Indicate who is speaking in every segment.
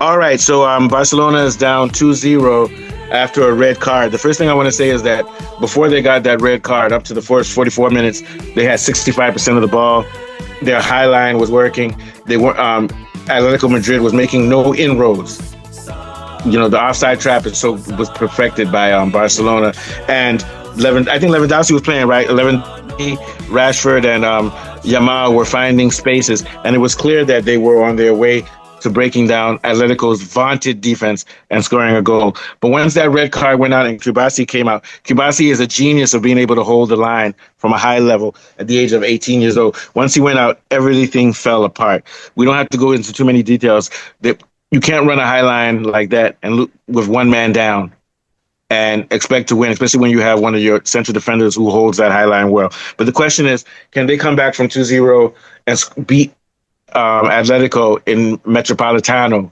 Speaker 1: All right, so Barcelona is down 2-0 after a red card. The first thing I want to say is that before they got that red card, up to the first 44 minutes, they had 65% of the ball. Their high line was working. They were Atletico Madrid was making no inroads. You know, the offside trap was perfected by Barcelona, and I think Lewandowski was playing right. Rashford and Yamal were finding spaces, and it was clear that they were on their way to breaking down Atletico's vaunted defense and scoring a goal. But once that red card went out and Kubasi came out, Kubasi is a genius of being able to hold the line from a high level at the age of 18 years old. Once he went out, everything fell apart. We don't have to go into too many details. You can't run a high line like that and with one man down and expect to win, especially when you have one of your central defenders who holds that high line well. But the question is, can they come back from 2-0 and beat Atletico in Metropolitano,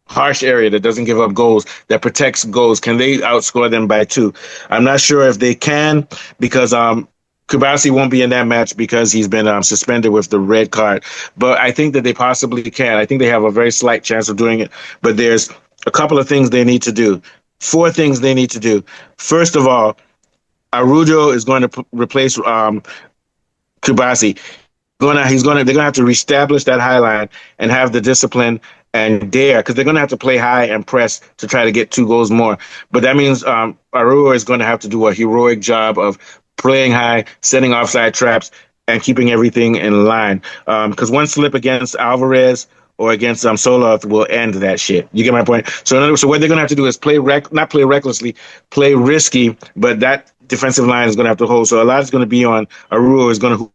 Speaker 1: harsh area that doesn't give up goals, that protects goals? Can they outscore them by 2? I'm not sure if they can, because Kubasi won't be in that match because he's been suspended with the red card. But I think that they possibly can. I think they have a very slight chance of doing it. But there's a couple of things they need to do. 4 things they need to do. First of all, Araujo is going to replace Kubasi. They're going to have to reestablish that high line and have the discipline and dare, because they're going to have to play high and press to try to get 2 goals more. But that means Araujo is going to have to do a heroic job of playing high, setting offside traps, and keeping everything in line. Because one slip against Alvarez or against Soloth will end that shit. You get my point? So in other words, what they're going to have to do is not play recklessly, play risky, but that defensive line is going to have to hold. So a lot is going to be on Araujo is going to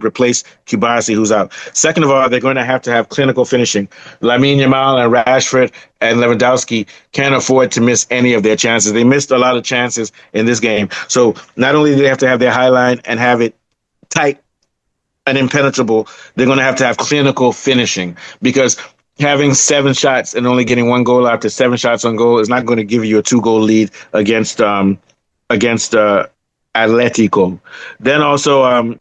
Speaker 1: replace Kubasi, who's out. Second of all, they're going to have clinical finishing. Lamine Yamal and Rashford and Lewandowski can't afford to miss any of their chances. They missed a lot of chances in this game. So not only do they have to have their high line and have it tight and impenetrable, they're going to have clinical finishing, because having 7 shots and only getting 1 goal after 7 shots on goal is not going to give you a 2-goal lead against Atletico. Then also,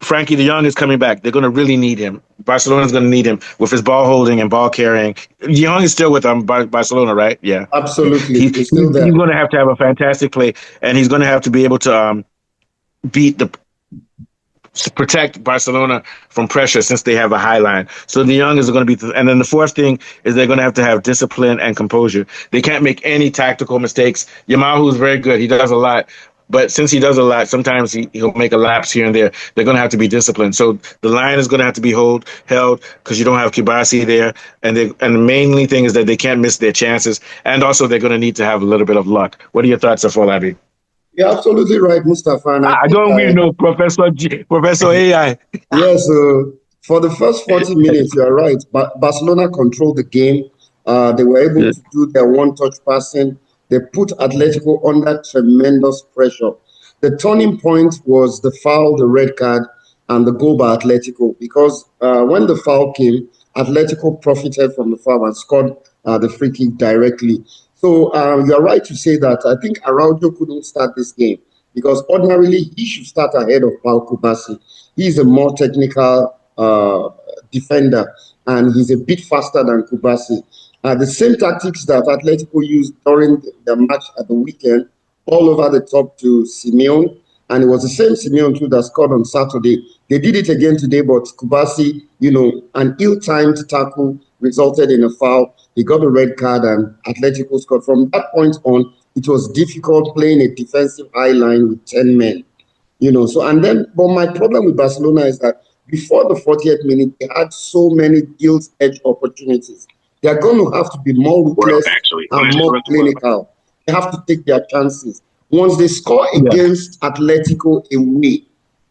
Speaker 1: Frankie de Jong is coming back. They're going to really need him. Barcelona's going to need him with his ball holding and ball carrying. De Jong is still with Barcelona, right? Yeah.
Speaker 2: Absolutely.
Speaker 1: He's going to have a fantastic play, and he's going to have to be able to protect Barcelona from pressure, since they have a high line. So De Jong is going to be, and then the fourth thing is they're going to have discipline and composure. They can't make any tactical mistakes. Yamal, who's very good, he does a lot. But since he does a lot, sometimes he'll make a lapse here and there. They're going to have to be disciplined. So the line is going to have to be held because you don't have Kubasi there. And the mainly thing is that they can't miss their chances. And also they're going to need to have a little bit of luck. What are your thoughts, Afolabi?
Speaker 2: You're absolutely right, Mustafa.
Speaker 1: I don't really know, Professor AI.
Speaker 2: Yes, for the first 40 minutes, you're right. Barcelona controlled the game. They were able to do their one-touch passing. They put Atletico under tremendous pressure. The turning point was the foul, the red card, and the goal by Atletico. Because when the foul came, Atletico profited from the foul and scored the free kick directly. So you're right to say that. I think Araujo couldn't start this game because ordinarily he should start ahead of Paul Kubasi. He's a more technical defender, and he's a bit faster than Kubasi. The same tactics that Atletico used during the match at the weekend, all over the top to Simeone, and it was the same Simeone too that scored on Saturday. They did it again today, but Kubasi, an ill-timed tackle resulted in a foul. He got a red card, and Atletico scored. From that point on, it was difficult playing a defensive high line with 10 men. But my problem with Barcelona is that before the 40th minute, they had so many gilt-edged opportunities. They're going to have to be more ruthless and more clinical. They have to take their chances. Once they score against Atletico away,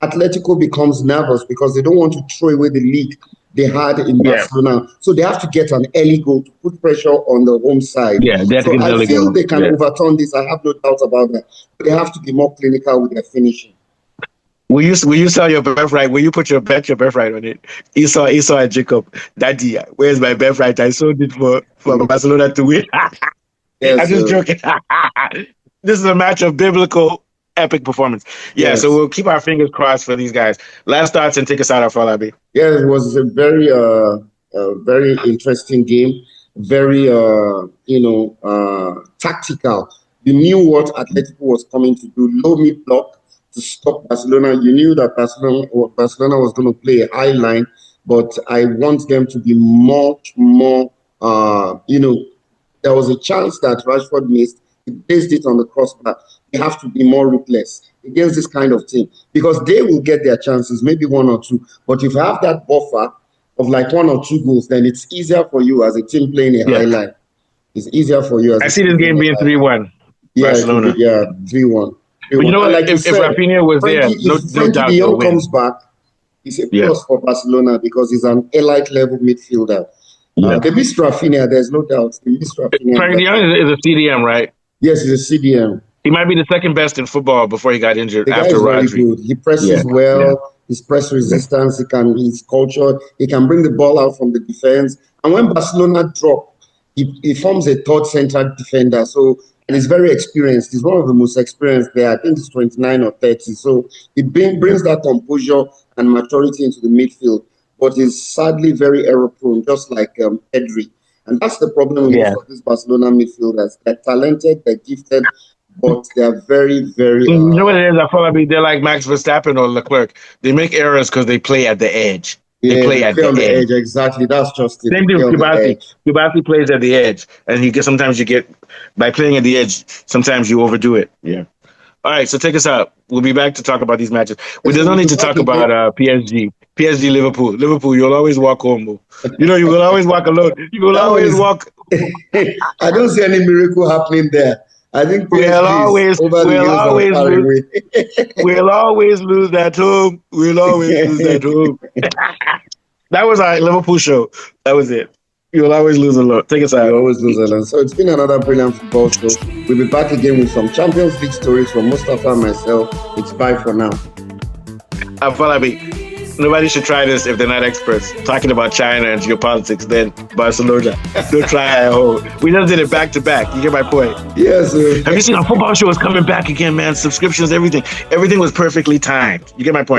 Speaker 2: Atletico becomes nervous because they don't want to throw away the lead they had in Barcelona. So they have to get an early goal to put pressure on the home side. So I feel they can overturn this. I have no doubt about that. But they have to be more clinical with their finishing.
Speaker 1: Will you sell your birthright? Will you put your birthright on it? Esau and Jacob, Daddy, where's my birthright? I sold it for Barcelona to win. I'm just joking. This is a match of biblical epic performance. So we'll keep our fingers crossed for these guys. Last thoughts and take us out, Afolabi.
Speaker 2: Yeah, it was a very interesting game. very, tactical. You knew what Atletico was coming to do, low mid block to stop Barcelona. You knew that Barcelona was going to play a high line, but I want them to be much more, there was a chance that Rashford missed. He placed it on the crossbar. They have to be more ruthless against this kind of team because they will get their chances, maybe one or two. But if you have that buffer of like one or two goals, then it's easier for you as a team playing a high line. It's easier for you as
Speaker 1: I see this game being 3-1.
Speaker 2: Yeah,
Speaker 1: Barcelona.
Speaker 2: 3-1.
Speaker 1: But you know what? Like if Rafinha was there, no doubt
Speaker 2: de Jong comes back, it's a plus for Barcelona because he's an elite level midfielder. They missed Rafinha, there's no doubt. They missed Rafinha.
Speaker 1: Frank de Jong is a CDM, right?
Speaker 2: Yes, he's a CDM.
Speaker 1: He might be the second best in football before he got injured.
Speaker 2: The guy
Speaker 1: after
Speaker 2: is
Speaker 1: Rodri.
Speaker 2: very good. He presses well. His press resistance. His culture. He can bring the ball out from the defense. And when Barcelona drop, he forms a third central defender. So and he's very experienced. He's one of the most experienced there. I think he's 29 or 30. So he brings that composure and maturity into the midfield. But he's sadly very error prone, just like Pedri. And that's the problem with most of these Barcelona midfielders. They're talented, they're gifted, but they're very, very...
Speaker 1: you know what it is? I feel like they're like Max Verstappen or Leclerc. They make errors because they play at the edge. They play at the edge.
Speaker 2: Exactly. That's just it.
Speaker 1: Same thing with Kubasi. Kubasi plays at the edge. And sometimes you get, by playing at the edge, sometimes you overdo it. Yeah. All right, so take us out. We'll be back to talk about these matches. There's no need to talk about PSG. PSG, Liverpool. Liverpool, you'll always walk home. You will always walk alone. You will always walk.
Speaker 2: I don't see any miracle happening there. I think
Speaker 1: we'll always lose that home. We'll always lose that home. That was our Liverpool show. That was it. You'll always lose a lot. Take us out.
Speaker 2: You always lose a lot. So it's been another brilliant football show. We'll be back again with some Champions League stories from Mustafa and myself. It's bye for now.
Speaker 1: Nobody should try this if they're not experts. Talking about China and geopolitics, then Barcelona. Don't try at home. We just did it back to back. You get my point?
Speaker 2: Yes, sir.
Speaker 1: Have you seen our football show is coming back again, man? Subscriptions, everything. Everything was perfectly timed. You get my point?